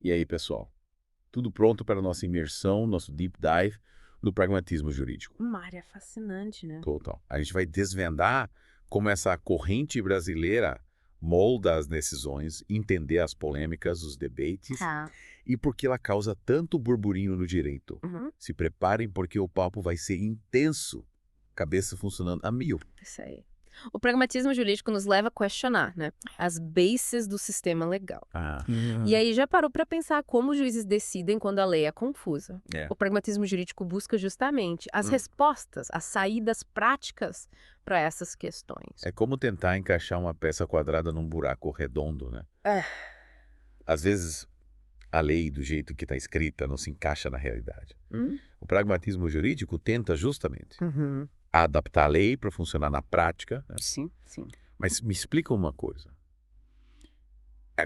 E aí, pessoal? Tudo pronto para a nossa imersão, nosso deep dive no pragmatismo jurídico? Uma área fascinante, né? Total. A gente vai desvendar como essa corrente brasileira molda as decisões, entender as polêmicas, os debates Tá. e por que ela causa tanto burburinho no direito. Uhum. Se preparem porque o papo vai ser intenso, cabeça funcionando a mil. Isso aí. O pragmatismo jurídico nos leva a questionar, né? As bases do sistema legal. Ah, E aí já parou para pensar como os juízes decidem quando a lei é confusa. é. O pragmatismo jurídico busca justamente as respostas, as saídas práticas para essas questões. É como tentar encaixar uma peça quadrada num buraco redondo, né? É. Às vezes, a lei, do jeito que está escrita, não se encaixa na realidade. O pragmatismo jurídico tenta justamente Uhum. adaptar a lei para funcionar na prática, né? Sim, sim. Mas me explica uma coisa.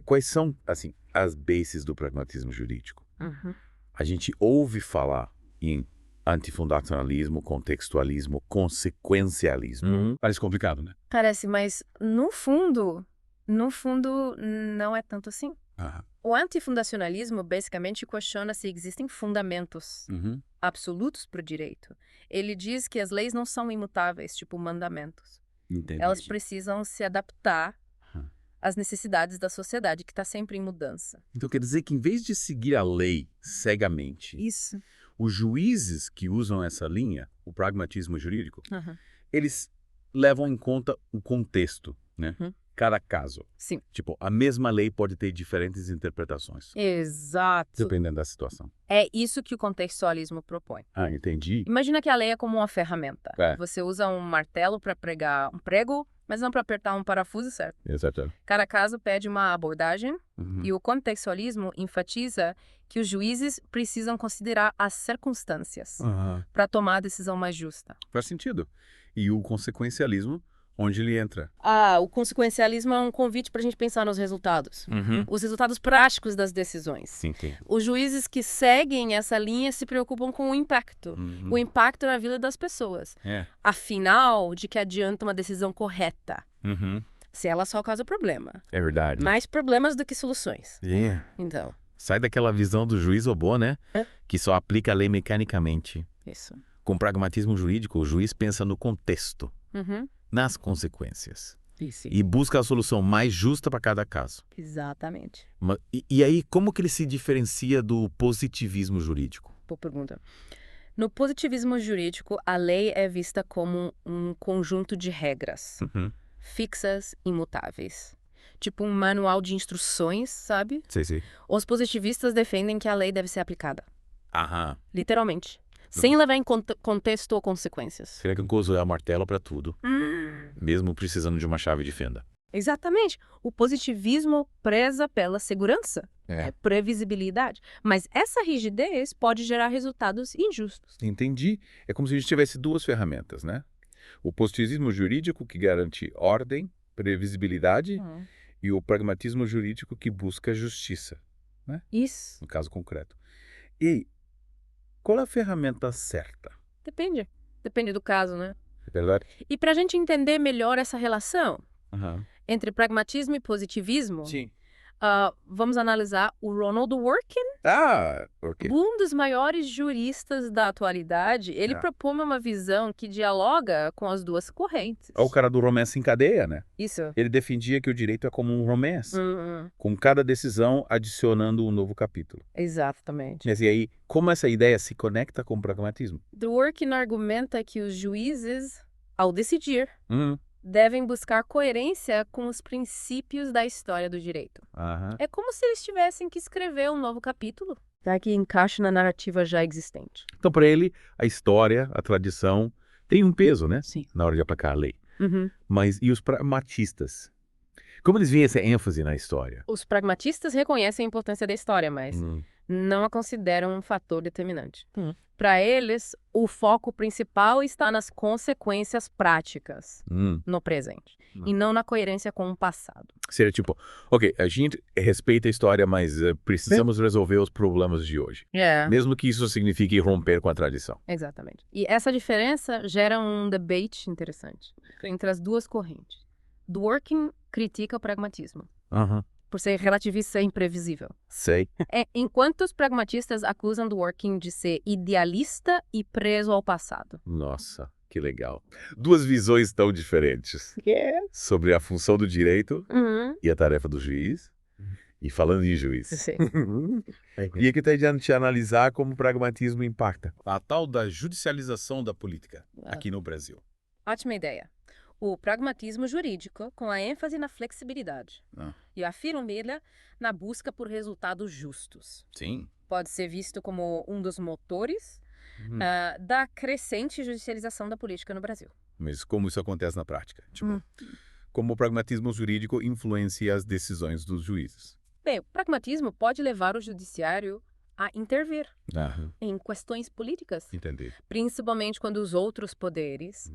Quais são, assim, as bases do pragmatismo jurídico? Uhum. A gente ouve falar em antifundacionalismo, contextualismo, consequencialismo. Parece complicado, né? Parece, mas no fundo, não é tanto assim. Aham. O antifundacionalismo basicamente questiona se existem fundamentos Uhum. absolutos para o direito. Ele diz que as leis não são imutáveis, tipo mandamentos. Entendi. Elas precisam se adaptar Aham. às necessidades da sociedade, que está sempre em mudança. Então quer dizer que em vez de seguir a lei cegamente, Isso. os juízes que usam essa linha, o pragmatismo jurídico, Uhum. eles levam em conta o contexto, né? Uhum. Cada caso. Sim. Tipo, a mesma lei pode ter diferentes interpretações, Exato. dependendo da situação. É isso que o contextualismo propõe. Ah, entendi. Imagina que a lei é como uma ferramenta. É. Você usa um martelo para pregar um prego, mas não para apertar um parafuso certo. Exato. Cada caso pede uma abordagem Uhum. e o contextualismo enfatiza que os juízes precisam considerar as circunstâncias Aham. para tomar a decisão mais justa. Faz sentido. E o consequencialismo, onde ele entra. O consequencialismo é um convite para a gente pensar nos resultados. Uhum. Os resultados práticos das decisões. Sim, tem. Os juízes que seguem essa linha se preocupam com o impacto. Uhum. O impacto na vida das pessoas. É. Afinal, de que adianta uma decisão correta, Uhum. se ela só causa problema. É verdade. Mais problemas do que soluções. É. Então, Sai daquela visão do juiz robô, né? É. Que só aplica a lei mecanicamente. isso. Com pragmatismo jurídico, o juiz pensa no contexto, Uhum. nas consequências. Isso. E busca a solução mais justa para cada caso. Exatamente. E aí, como que ele se diferencia do positivismo jurídico? Boa pergunta. No positivismo jurídico, a lei é vista como um conjunto de regras Uhum. fixas, imutáveis. Tipo um manual de instruções, sabe? Sei. Os positivistas defendem que a lei deve ser aplicada, Aham. literalmente, sem levar em contexto ou consequências. Seria que eu uso o martelo para tudo, mesmo precisando de uma chave de fenda. Exatamente. O positivismo preza pela segurança, previsibilidade. Mas essa rigidez pode gerar resultados injustos. Entendi. É como se a gente tivesse duas ferramentas, né? O positivismo jurídico, que garante ordem, previsibilidade, e o pragmatismo jurídico, que busca justiça, Isso. no caso concreto. E qual é a ferramenta certa? Depende. Depende do caso, né? É verdade? E para a gente entender melhor essa relação Aham. entre pragmatismo e positivismo, Sim. vamos analisar o Ronald Dworkin, Ah, por quê? um dos maiores juristas da atualidade. Ele propõe uma visão que dialoga com as duas correntes. É o cara do romance em cadeia, né? Isso. Ele defendia que o direito é como um romance, Uhum. com cada decisão adicionando um novo capítulo. Exatamente. Mas e aí, como essa ideia se conecta com o pragmatismo? Dworkin argumenta que os juízes, ao decidir, Uhum. devem buscar coerência com os princípios da história do direito. Aham. É como se eles tivessem que escrever um novo capítulo, para que encaixe na narrativa já existente. Então, para ele, a história, a tradição, tem um peso, né? Sim. Na hora de aplicar a lei. Uhum. Mas e os pragmatistas? Como eles veem essa ênfase na história? Os pragmatistas reconhecem a importância da história, mas Hum. não a consideram um fator determinante. Para eles, o foco principal está nas consequências práticas no presente, e não na coerência com o passado. Seria tipo, ok, a gente respeita a história, mas precisamos resolver os problemas de hoje. Mesmo que isso signifique romper com a tradição. Exatamente. E essa diferença gera um debate interessante entre as duas correntes. Dworkin critica o pragmatismo, Aham. por ser relativista e imprevisível. Sei. Enquanto os pragmatistas acusam Dworkin de ser idealista e preso ao passado. Nossa, que legal. Duas visões tão diferentes. Sobre a função do direito e a tarefa do juiz. E falando em juiz. Sim. E aqui está a gente analisar como o pragmatismo impacta. A tal da judicialização da política aqui no Brasil. Ótima ideia. O pragmatismo jurídico, com a ênfase na flexibilidade. E a firmeza na busca por resultados justos. Sim. Pode ser visto como um dos motores da crescente judicialização da política no Brasil. Mas como isso acontece na prática? Tipo, como o pragmatismo jurídico influencia as decisões dos juízes? Bem, o pragmatismo pode levar o judiciário a intervir em questões políticas. Entendi. Principalmente quando os outros poderes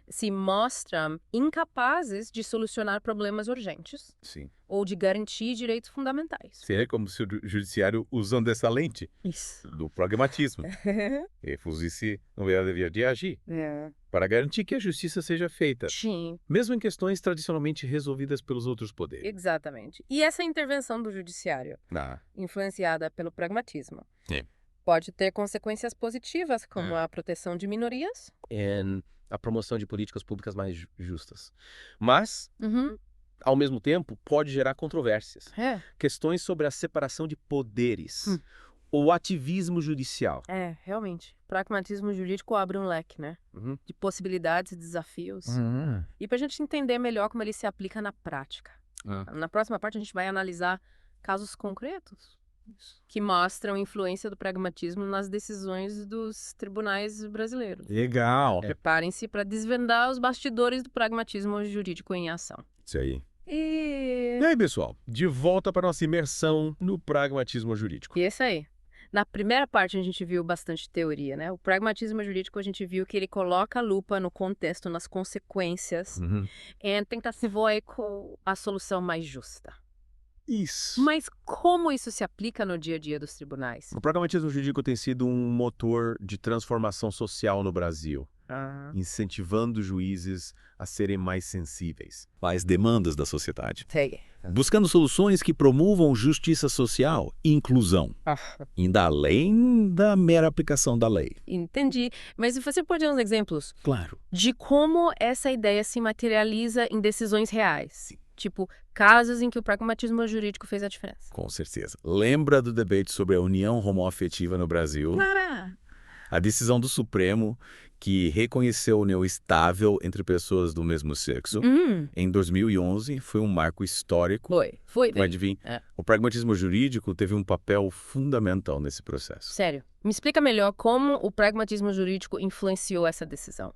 se mostram incapazes de solucionar problemas urgentes. Sim. Ou de garantir direitos fundamentais. Seria como se o judiciário, usando essa lente do pragmatismo, fosse, na verdade, devia agir para garantir que a justiça seja feita, Sim. mesmo em questões tradicionalmente resolvidas pelos outros poderes. Exatamente. E essa intervenção do judiciário, influenciada pelo pragmatismo, pode ter consequências positivas, como a proteção de minorias. E a promoção de políticas públicas mais justas. Mas, ao mesmo tempo, pode gerar controvérsias. Questões sobre a separação de poderes. O ativismo judicial. Realmente. O pragmatismo jurídico abre um leque, né? De possibilidades e desafios. E para a gente entender melhor como ele se aplica na prática. Na próxima parte a gente vai analisar casos concretos que mostram a influência do pragmatismo nas decisões dos tribunais brasileiros. Legal. Preparem-se para desvendar os bastidores do pragmatismo jurídico em ação. Isso aí. E aí, pessoal, de volta para nossa imersão no pragmatismo jurídico. E isso aí. Na primeira parte a gente viu bastante teoria, né? O pragmatismo jurídico a gente viu que ele coloca a lupa no contexto, nas consequências, e tenta se voar com a solução mais justa. Isso. Mas como isso se aplica no dia a dia dos tribunais? O pragmatismo jurídico tem sido um motor de transformação social no Brasil, incentivando juízes a serem mais sensíveis às demandas da sociedade, buscando soluções que promovam justiça social e inclusão, indo além da mera aplicação da lei. Entendi. Mas você pode dar uns exemplos? Claro. De como essa ideia se materializa em decisões reais? Tipo, casos em que o pragmatismo jurídico fez a diferença. Com certeza. Lembra do debate sobre a união homoafetiva no Brasil? Claro. A decisão do Supremo que reconheceu a união estável entre pessoas do mesmo sexo em 2011 foi um marco histórico. Foi. Mas adivinha, o pragmatismo jurídico teve um papel fundamental nesse processo. Sério. Me explica melhor como o pragmatismo jurídico influenciou essa decisão.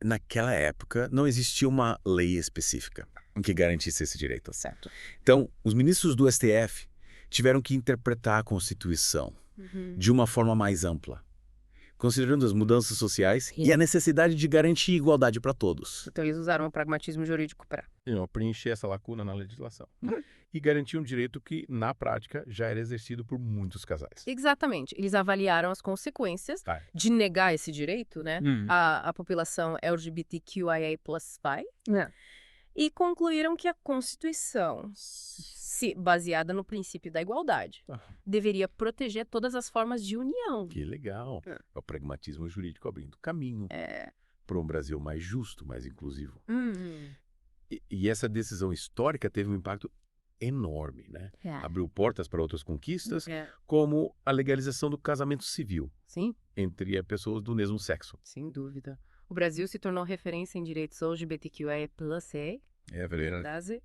Naquela época, não existia uma lei específica que garantisse esse direito. Certo. Então, os ministros do STF tiveram que interpretar a Constituição de uma forma mais ampla, considerando as mudanças sociais e a necessidade de garantir igualdade para todos. Então eles usaram o pragmatismo jurídico para preencher essa lacuna na legislação. E garantir um direito que, na prática, já era exercido por muitos casais. Exatamente. Eles avaliaram as consequências de negar esse direito, né, à população LGBTQIA+, e concluíram que a Constituição, baseada no princípio da igualdade, deveria proteger todas as formas de união. Que legal. É o pragmatismo jurídico abrindo caminho para um Brasil mais justo, mais inclusivo. E essa decisão histórica teve um impacto enorme, né? Abriu portas para outras conquistas, como a legalização do casamento civil entre pessoas do mesmo sexo. Sem dúvida. O Brasil se tornou referência em direitos LGBTQIA+, É verdade.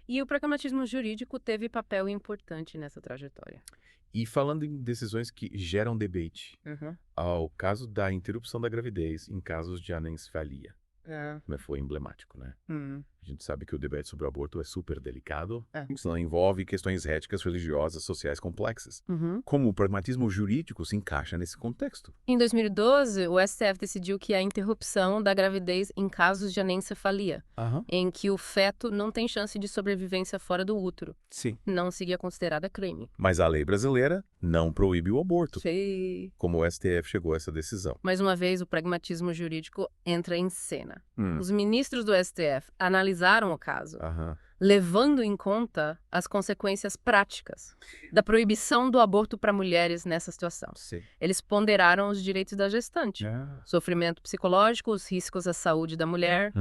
E o pragmatismo jurídico teve papel importante nessa trajetória. E falando em decisões que geram debate, ao caso da interrupção da gravidez em casos de anencefalia, mas foi emblemático, né? A gente sabe que o debate sobre o aborto é super delicado, senão envolve questões éticas, religiosas, sociais complexas. Como o pragmatismo jurídico se encaixa nesse contexto? Em 2012, o STF decidiu que a interrupção da gravidez em casos de anencefalia, em que o feto não tem chance de sobrevivência fora do útero, não seria considerada crime. Mas a lei brasileira não proíbe o aborto. Sim. Como o STF chegou a essa decisão? Mais uma vez, o pragmatismo jurídico entra em cena. Os ministros do STF analisaram analisaram o caso, levando em conta as consequências práticas da proibição do aborto para mulheres nessa situação. Sim. Eles ponderaram os direitos da gestante, sofrimento psicológico, os riscos à saúde da mulher,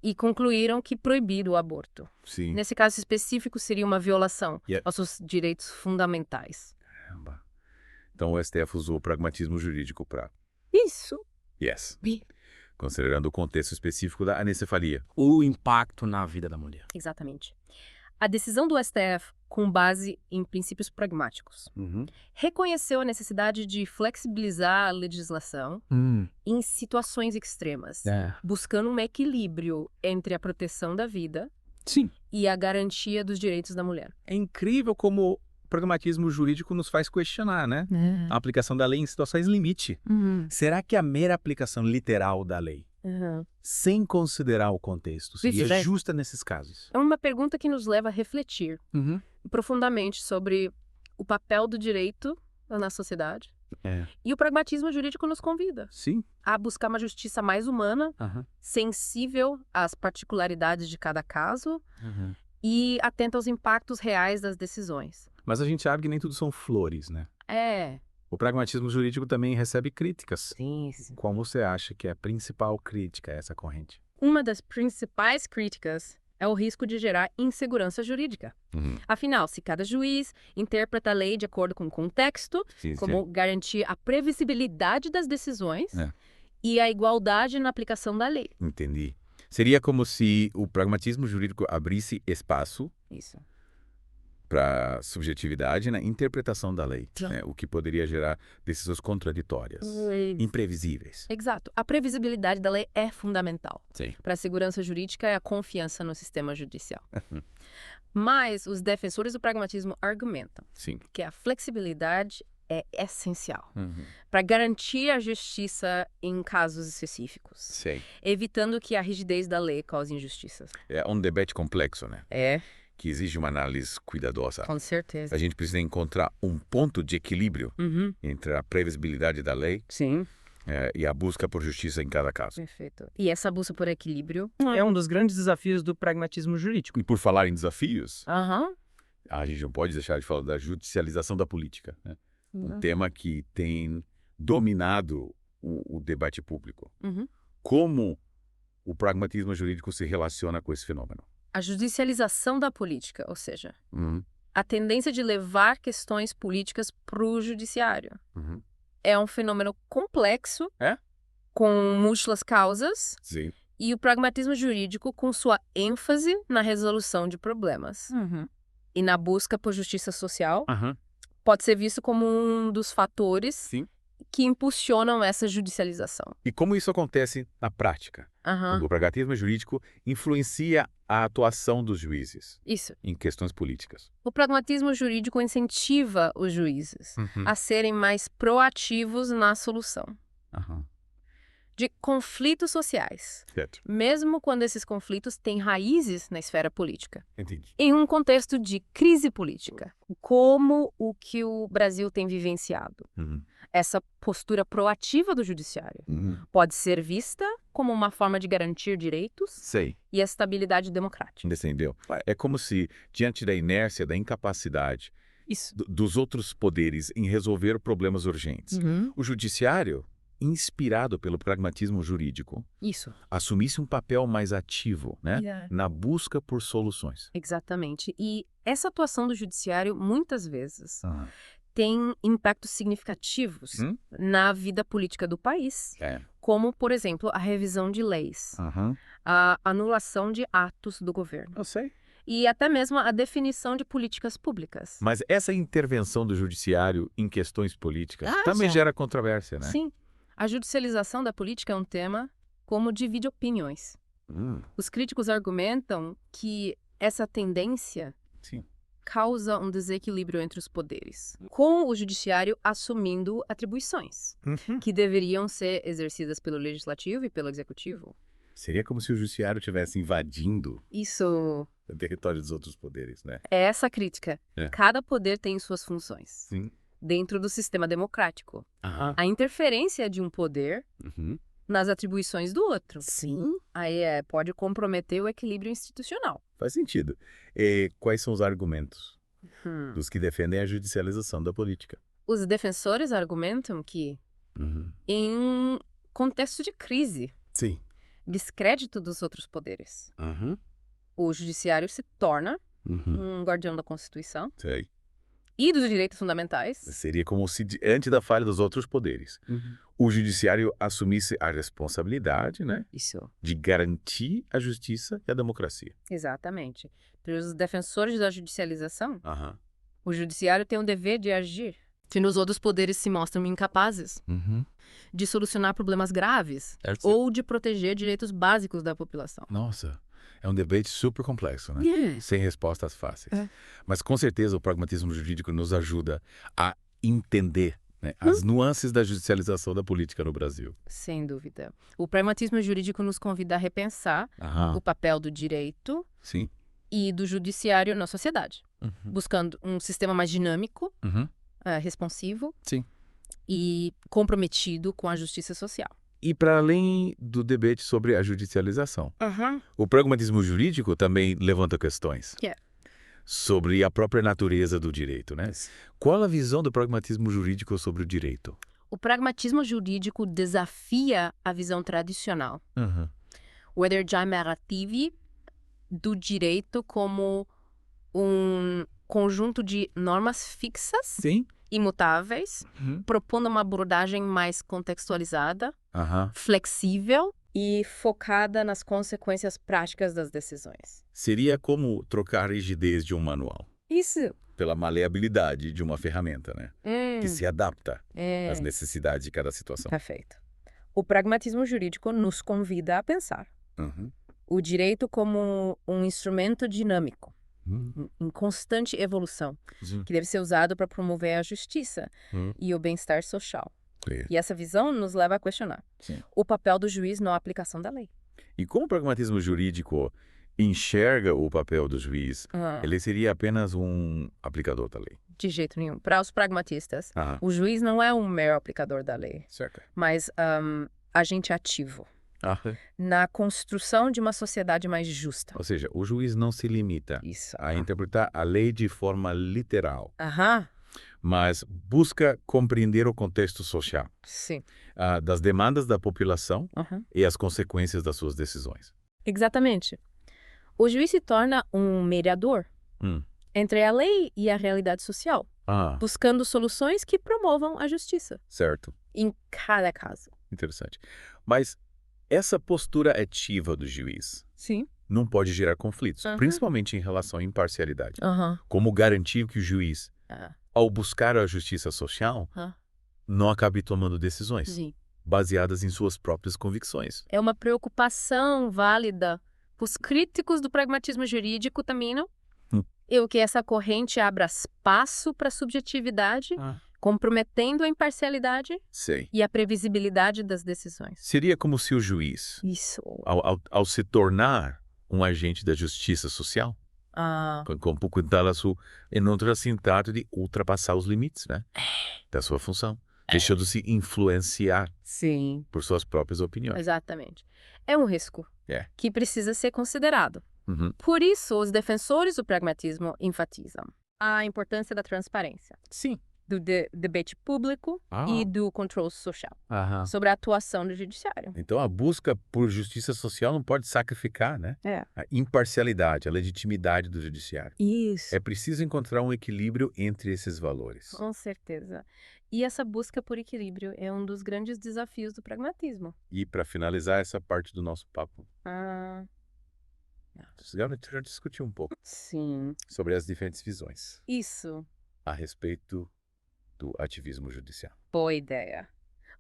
e concluíram que proibir o aborto. Sim. Nesse caso específico, seria uma violação aos seus direitos fundamentais. Caramba. Então o STF usou o pragmatismo jurídico para... Isso. Yes. Considerando o contexto específico da anencefalia. O impacto na vida da mulher. Exatamente. A decisão do STF, com base em princípios pragmáticos, reconheceu a necessidade de flexibilizar a legislação em situações extremas, buscando um equilíbrio entre a proteção da vida e a garantia dos direitos da mulher. É incrível como o pragmatismo jurídico nos faz questionar, né? A aplicação da lei em situações limite. Será que a mera aplicação literal da lei, sem considerar o contexto, seria justa nesses casos? É uma pergunta que nos leva a refletir profundamente sobre o papel do direito na sociedade. E o pragmatismo jurídico nos convida a buscar uma justiça mais humana, sensível às particularidades de cada caso e atenta aos impactos reais das decisões. Mas a gente sabe que nem tudo são flores, né? O pragmatismo jurídico também recebe críticas. Sim. Qual você acha que é a principal crítica a essa corrente? Uma das principais críticas é o risco de gerar insegurança jurídica. Afinal, se cada juiz interpreta a lei de acordo com o contexto, como garantir a previsibilidade das decisões e a igualdade na aplicação da lei. Entendi. Seria como se o pragmatismo jurídico abrisse espaço para subjetividade na interpretação da lei, né? O que poderia gerar decisões contraditórias, imprevisíveis. Exato. A previsibilidade da lei é fundamental para a segurança jurídica e a confiança no sistema judicial. Mas os defensores do pragmatismo argumentam que a flexibilidade é essencial para garantir a justiça em casos específicos, evitando que a rigidez da lei cause injustiças. É um debate complexo, né? Que exige uma análise cuidadosa. Com certeza. A gente precisa encontrar um ponto de equilíbrio entre a previsibilidade da lei e a busca por justiça em cada caso. Perfeito. E essa busca por equilíbrio é um dos grandes desafios do pragmatismo jurídico. E por falar em desafios, a gente não pode deixar de falar da judicialização da política, né? Um tema que tem dominado o debate público. Como o pragmatismo jurídico se relaciona com esse fenômeno? A judicialização da política, ou seja, a tendência de levar questões políticas para o judiciário. É um fenômeno complexo, com múltiplas causas, e o pragmatismo jurídico com sua ênfase na resolução de problemas. E na busca por justiça social, pode ser visto como um dos fatores que impulsionam essa judicialização. E como isso acontece na prática? O pragmatismo jurídico influencia a atuação dos juízes em questões políticas. O pragmatismo jurídico incentiva os juízes a serem mais proativos na solução de conflitos sociais, mesmo quando esses conflitos têm raízes na esfera política. Em um contexto de crise política, como o que o Brasil tem vivenciado. Essa postura proativa do judiciário pode ser vista como uma forma de garantir direitos e a estabilidade democrática. Entendeu? É como se, diante da inércia, da incapacidade dos outros poderes em resolver problemas urgentes, o judiciário, inspirado pelo pragmatismo jurídico, assumisse um papel mais ativo, né, na busca por soluções. Exatamente. E essa atuação do judiciário, muitas vezes, tem impactos significativos na vida política do país, como, por exemplo, a revisão de leis, a anulação de atos do governo. E até mesmo a definição de políticas públicas. Mas essa intervenção do judiciário em questões políticas também gera controvérsia, né? Sim. A judicialização da política é um tema como divide opiniões. Os críticos argumentam que essa tendência causa um desequilíbrio entre os poderes, com o judiciário assumindo atribuições que deveriam ser exercidas pelo legislativo e pelo executivo. Seria como se o judiciário estivesse invadindo o território dos outros poderes, né? É essa a crítica. Cada poder tem suas funções dentro do sistema democrático. A interferência de um poder nas atribuições do outro. Sim. Aí pode comprometer o equilíbrio institucional. Faz sentido. E quais são os argumentos dos que defendem a judicialização da política? Os defensores argumentam que, em um contexto de crise, sim, descrédito dos outros poderes, o judiciário se torna um guardião da Constituição sei. E dos direitos fundamentais. Seria como se, diante da falha dos outros poderes, o judiciário assumisse a responsabilidade, né? Isso. De garantir a justiça e a democracia. Exatamente. Para os defensores da judicialização, o judiciário tem o dever de agir se nos outros poderes se mostram incapazes de solucionar problemas graves ou de proteger direitos básicos da população. Nossa. É um debate super complexo, né? Sem respostas fáceis. Mas, com certeza, o pragmatismo jurídico nos ajuda a entender, né, as nuances da judicialização da política no Brasil. Sem dúvida. O pragmatismo jurídico nos convida a repensar o papel do direito e do judiciário na sociedade, buscando um sistema mais dinâmico, responsivo e comprometido com a justiça social. E para além do debate sobre a judicialização, o pragmatismo jurídico também levanta questões sobre a própria natureza do direito, né? Qual a visão do pragmatismo jurídico sobre o direito? O pragmatismo jurídico desafia a visão tradicional, o edergymnarrative do direito como um conjunto de normas fixas, imutáveis, propondo uma abordagem mais contextualizada, flexível e focada nas consequências práticas das decisões. Seria como trocar a rigidez de um manual. Isso. Pela maleabilidade de uma ferramenta, né? Que se adapta às necessidades de cada situação. Perfeito. O pragmatismo jurídico nos convida a pensar o direito como um instrumento dinâmico, em constante evolução, que deve ser usado para promover a justiça e o bem-estar social. E essa visão nos leva a questionar o papel do juiz na aplicação da lei. E como o pragmatismo jurídico enxerga o papel do juiz, ele seria apenas um aplicador da lei? De jeito nenhum. Para os pragmatistas, o juiz não é um mero aplicador da lei, mas agente ativo na construção de uma sociedade mais justa. Ou seja, o juiz não se limita a interpretar a lei de forma literal, mas busca compreender o contexto social das demandas da população e as consequências das suas decisões. Exatamente. O juiz se torna um mediador entre a lei e a realidade social, buscando soluções que promovam a justiça. Certo. Em cada caso. Interessante. Mas essa postura ativa do juiz não pode gerar conflitos, principalmente em relação à imparcialidade. Como garantir que o juiz, ao buscar a justiça social, não acabe tomando decisões baseadas em suas próprias convicções? É uma preocupação válida. Os críticos do pragmatismo jurídico também não. E que essa corrente abra espaço para a subjetividade, comprometendo a imparcialidade e a previsibilidade das decisões. Seria como se o juiz, ao se tornar um agente da justiça social, com um pouco em outro sentido de ultrapassar os limites, né, da sua função, deixando-se influenciar por suas próprias opiniões. Exatamente. É um risco que precisa ser considerado. Por isso, os defensores do pragmatismo enfatizam a importância da transparência. Do debate público e do controle social sobre a atuação do judiciário. Então, a busca por justiça social não pode sacrificar, né? A imparcialidade, a legitimidade do judiciário. Isso. É preciso encontrar um equilíbrio entre esses valores. Com certeza. E essa busca por equilíbrio é um dos grandes desafios do pragmatismo. E para finalizar essa parte do nosso papo, já discutir um pouco sobre as diferentes visões. Isso. A respeito do ativismo judicial. Boa ideia.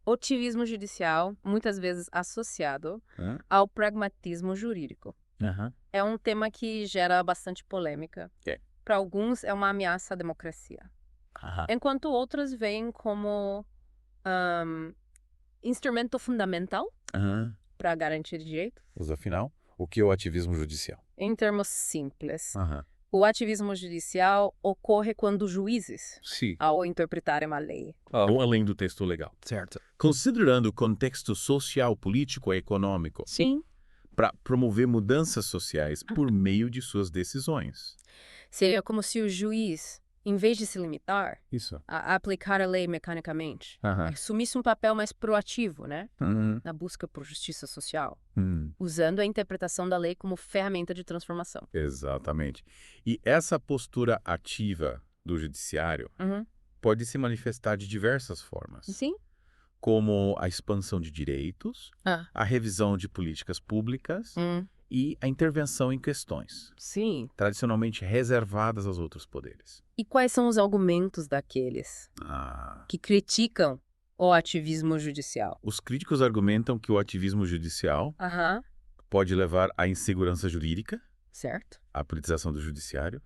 O ativismo judicial, muitas vezes associado ao pragmatismo jurídico. É um tema que gera bastante polêmica. Para alguns, é uma ameaça à democracia. Enquanto outros veem como instrumento fundamental para garantir direitos. Mas, afinal, o que é o ativismo judicial? Em termos simples, O ativismo judicial ocorre quando juízes, Sim. ao interpretarem uma lei, ou além do texto legal. Certo. Considerando o contexto social, político e econômico. Sim. Para promover mudanças sociais por meio de suas decisões. Seria como se o juiz, em vez de se limitar a aplicar a lei mecanicamente, assumisse um papel mais proativo, né? Na busca por justiça social, usando a interpretação da lei como ferramenta de transformação. Exatamente. E essa postura ativa do judiciário pode se manifestar de diversas formas. Sim. Como a expansão de direitos, a revisão de políticas públicas e a intervenção em questões, tradicionalmente reservadas aos outros poderes. E quais são os argumentos daqueles que criticam o ativismo judicial? Os críticos argumentam que o ativismo judicial pode levar à insegurança jurídica, à politização do judiciário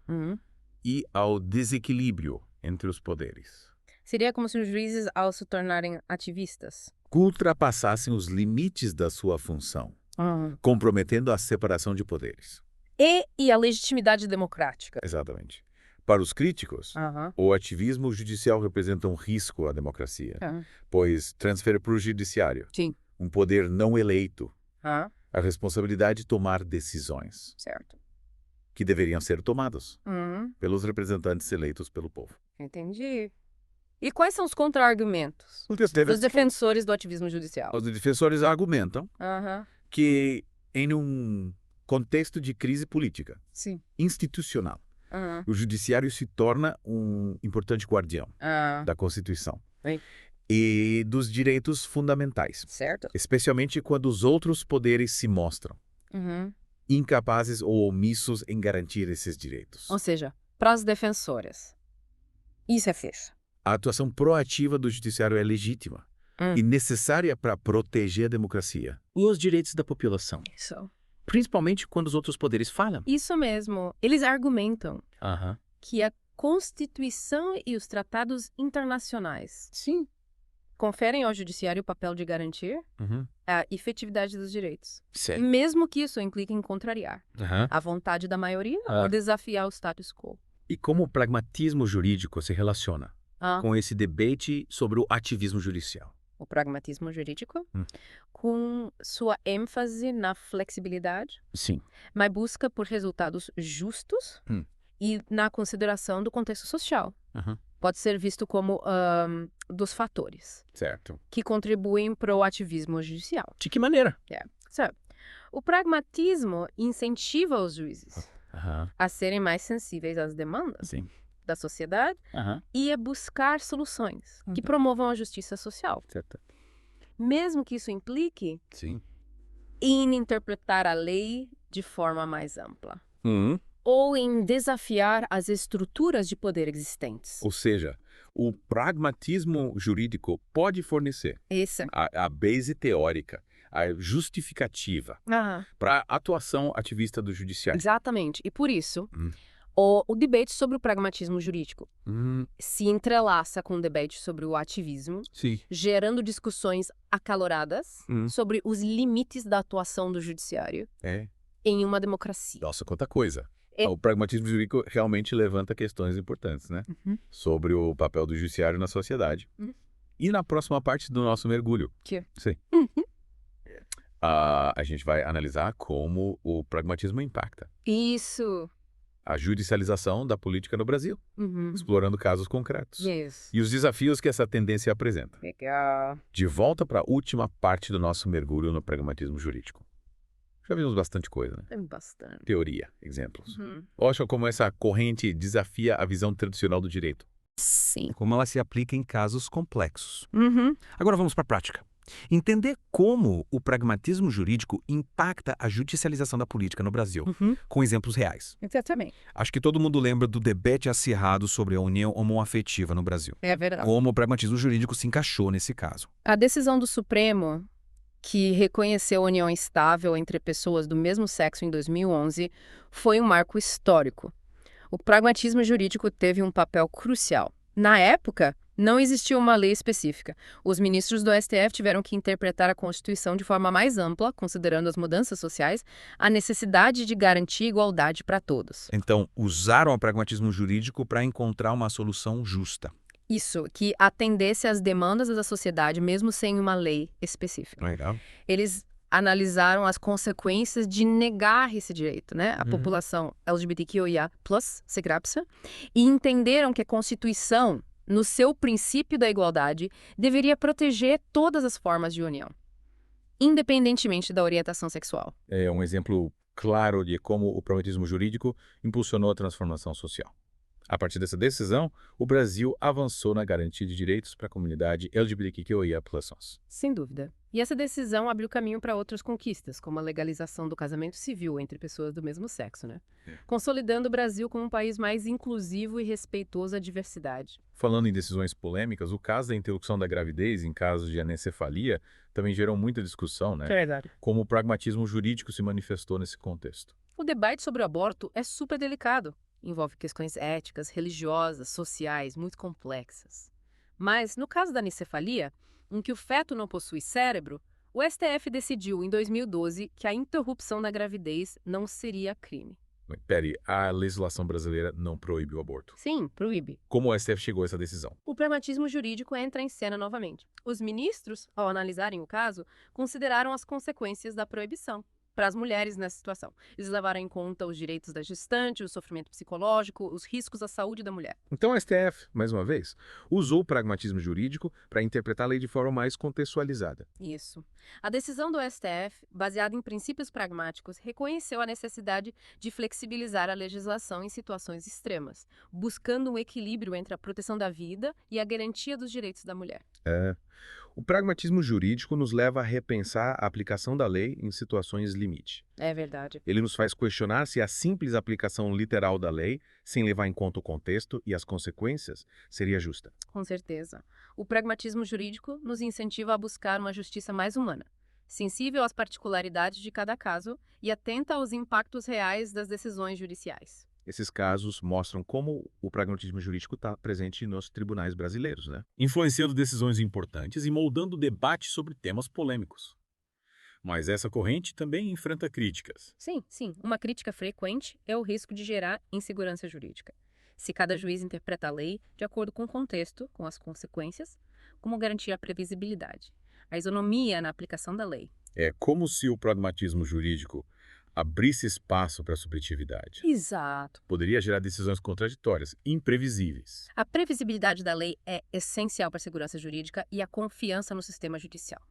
e ao desequilíbrio entre os poderes. Seria como se os juízes, ao se tornarem ativistas, ultrapassassem os limites da sua função, comprometendo a separação de poderes. E a legitimidade democrática. Exatamente. Para os críticos, o ativismo judicial representa um risco à democracia, pois transfere para o judiciário um poder não eleito, a responsabilidade de tomar decisões que deveriam ser tomadas pelos representantes eleitos pelo povo. Entendi. E quais são os contra-argumentos dos defensores do ativismo judicial? Os defensores argumentam que, em um contexto de crise política, institucional, o judiciário se torna um importante guardião da Constituição e dos direitos fundamentais, especialmente quando os outros poderes se mostram incapazes ou omissos em garantir esses direitos. Ou seja, para os defensores, isso é fecho. A atuação proativa do judiciário é legítima e necessária para proteger a democracia e os direitos da população. Isso. Principalmente quando os outros poderes falham. Isso mesmo. Eles argumentam que a Constituição e os tratados internacionais conferem ao judiciário o papel de garantir a efetividade dos direitos. Mesmo que isso implique em contrariar a vontade da maioria ou desafiar o status quo. E como o pragmatismo jurídico se relaciona com esse debate sobre o ativismo judicial? O pragmatismo jurídico, com sua ênfase na flexibilidade, mas busca por resultados justos e na consideração do contexto social. Pode ser visto como dos fatores que contribuem para o ativismo judicial. De que maneira? O pragmatismo incentiva os juízes a serem mais sensíveis às demandas da sociedade e a buscar soluções que promovam a justiça social. Mesmo que isso implique em interpretar a lei de forma mais ampla. Ou em desafiar as estruturas de poder existentes. Ou seja, o pragmatismo jurídico pode fornecer a base teórica, a justificativa para a atuação ativista do judiciário. Exatamente. E por isso, o debate sobre o pragmatismo jurídico se entrelaça com o debate sobre o ativismo, gerando discussões acaloradas sobre os limites da atuação do judiciário em uma democracia. Nossa, quanta coisa. O pragmatismo jurídico realmente levanta questões importantes, né? Sobre o papel do judiciário na sociedade. E na próxima parte do nosso mergulho, a gente vai analisar como o pragmatismo impacta a judicialização da política no Brasil, explorando casos concretos e os desafios que essa tendência apresenta. Legal. De volta para a última parte do nosso mergulho no pragmatismo jurídico. Já vimos bastante coisa, né? Tem bastante. Teoria, exemplos. Olha como essa corrente desafia a visão tradicional do direito. Sim. Como ela se aplica em casos complexos. Agora vamos para a prática. Entender como o pragmatismo jurídico impacta a judicialização da política no Brasil, com exemplos reais. Exatamente. Acho que todo mundo lembra do debate acirrado sobre a união homoafetiva no Brasil. É verdade. Como o pragmatismo jurídico se encaixou nesse caso. A decisão do Supremo, que reconheceu a união estável entre pessoas do mesmo sexo em 2011, foi um marco histórico. O pragmatismo jurídico teve um papel crucial. Na época, Não existiu uma lei específica. Os ministros do STF tiveram que interpretar a Constituição de forma mais ampla, considerando as mudanças sociais, a necessidade de garantir igualdade para todos. Então, usaram o pragmatismo jurídico para encontrar uma solução justa. Isso, que atendesse às demandas da sociedade, mesmo sem uma lei específica. Legal. Eles analisaram as consequências de negar esse direito, né? A população LGBTQIA+, SEGRAPSA, e entenderam que a Constituição, no seu princípio da igualdade, deveria proteger todas as formas de união, independentemente da orientação sexual. É um exemplo claro de como o pragmatismo jurídico impulsionou a transformação social. A partir dessa decisão, o Brasil avançou na garantia de direitos para a comunidade LGBTQIA+. Sem dúvida. E essa decisão abriu caminho para outras conquistas, como a legalização do casamento civil entre pessoas do mesmo sexo, né? Consolidando o Brasil como um país mais inclusivo e respeitoso à diversidade. Falando em decisões polêmicas, o caso da interrupção da gravidez em casos de anencefalia também gerou muita discussão, né? É verdade. Como o pragmatismo jurídico se manifestou nesse contexto. O debate sobre o aborto é super delicado. Envolve questões éticas, religiosas, sociais, muito complexas. Mas, no caso da anencefalia, em que o feto não possui cérebro, o STF decidiu, em 2012, que a interrupção da gravidez não seria crime. Peraí, a legislação brasileira não proíbe o aborto? Sim, proíbe. Como o STF chegou a essa decisão? O pragmatismo jurídico entra em cena novamente. Os ministros, ao analisarem o caso, consideraram as consequências da proibição para as mulheres nessa situação. Eles levaram em conta os direitos da gestante, o sofrimento psicológico, os riscos à saúde da mulher. Então o STF, mais uma vez, usou o pragmatismo jurídico para interpretar a lei de forma mais contextualizada. Isso. A decisão do STF, baseada em princípios pragmáticos, reconheceu a necessidade de flexibilizar a legislação em situações extremas, buscando um equilíbrio entre a proteção da vida e a garantia dos direitos da mulher. O pragmatismo jurídico nos leva a repensar a aplicação da lei em situações limite. É verdade. Ele nos faz questionar se a simples aplicação literal da lei, sem levar em conta o contexto e as consequências, seria justa. Com certeza. O pragmatismo jurídico nos incentiva a buscar uma justiça mais humana, sensível às particularidades de cada caso e atenta aos impactos reais das decisões judiciais. Esses casos mostram como o pragmatismo jurídico está presente nos tribunais brasileiros, né? Influenciando decisões importantes e moldando o debate sobre temas polêmicos. Mas essa corrente também enfrenta críticas. Sim. Uma crítica frequente é o risco de gerar insegurança jurídica. Se cada juiz interpreta a lei de acordo com o contexto, com as consequências, como garantir a previsibilidade, a isonomia na aplicação da lei. É como se o pragmatismo jurídico abrisse espaço para a subjetividade. Exato. Poderia gerar decisões contraditórias, imprevisíveis. A previsibilidade da lei é essencial para a segurança jurídica e a confiança no sistema judicial.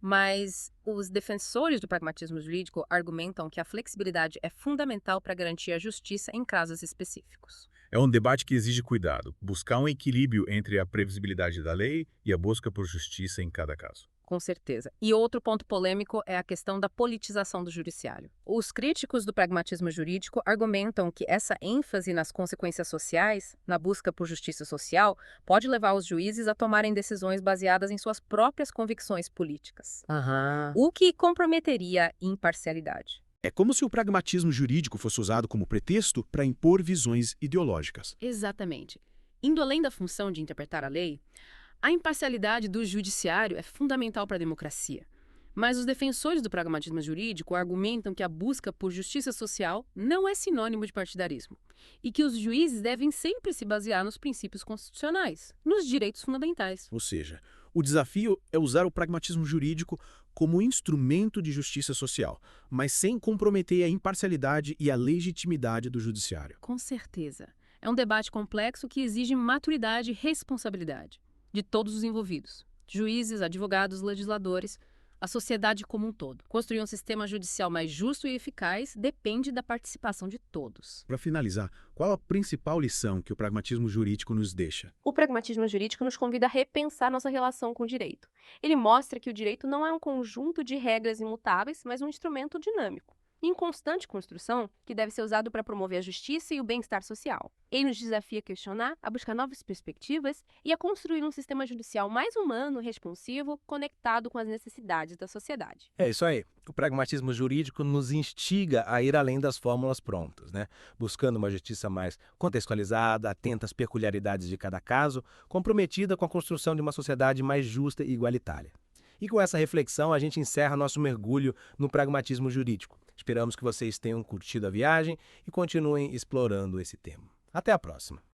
Mas os defensores do pragmatismo jurídico argumentam que a flexibilidade é fundamental para garantir a justiça em casos específicos. É um debate que exige cuidado, buscar um equilíbrio entre a previsibilidade da lei e a busca por justiça em cada caso. Com certeza. E outro ponto polêmico é a questão da politização do judiciário. Os críticos do pragmatismo jurídico argumentam que essa ênfase nas consequências sociais, na busca por justiça social, pode levar os juízes a tomarem decisões baseadas em suas próprias convicções políticas. O que comprometeria a imparcialidade. É como se o pragmatismo jurídico fosse usado como pretexto para impor visões ideológicas. Exatamente. Indo além da função de interpretar a lei, a imparcialidade do judiciário é fundamental para a democracia. Mas os defensores do pragmatismo jurídico argumentam que a busca por justiça social não é sinônimo de partidarismo e que os juízes devem sempre se basear nos princípios constitucionais, nos direitos fundamentais. Ou seja, o desafio é usar o pragmatismo jurídico como instrumento de justiça social, mas sem comprometer a imparcialidade e a legitimidade do judiciário. Com certeza. É um debate complexo que exige maturidade e responsabilidade de todos os envolvidos, juízes, advogados, legisladores, a sociedade como um todo. Construir um sistema judicial mais justo e eficaz depende da participação de todos. Para finalizar, qual a principal lição que o pragmatismo jurídico nos deixa? O pragmatismo jurídico nos convida a repensar nossa relação com o direito. Ele mostra que o direito não é um conjunto de regras imutáveis, mas um instrumento dinâmico, em constante construção que deve ser usado para promover a justiça e o bem-estar social. Ele nos desafia a questionar, a buscar novas perspectivas e a construir um sistema judicial mais humano, responsivo, conectado com as necessidades da sociedade. É isso aí. O pragmatismo jurídico nos instiga a ir além das fórmulas prontas, né? Buscando uma justiça mais contextualizada, atenta às peculiaridades de cada caso, comprometida com a construção de uma sociedade mais justa e igualitária. E com essa reflexão, a gente encerra nosso mergulho no pragmatismo jurídico. Esperamos que vocês tenham curtido a viagem e continuem explorando esse tema. Até a próxima!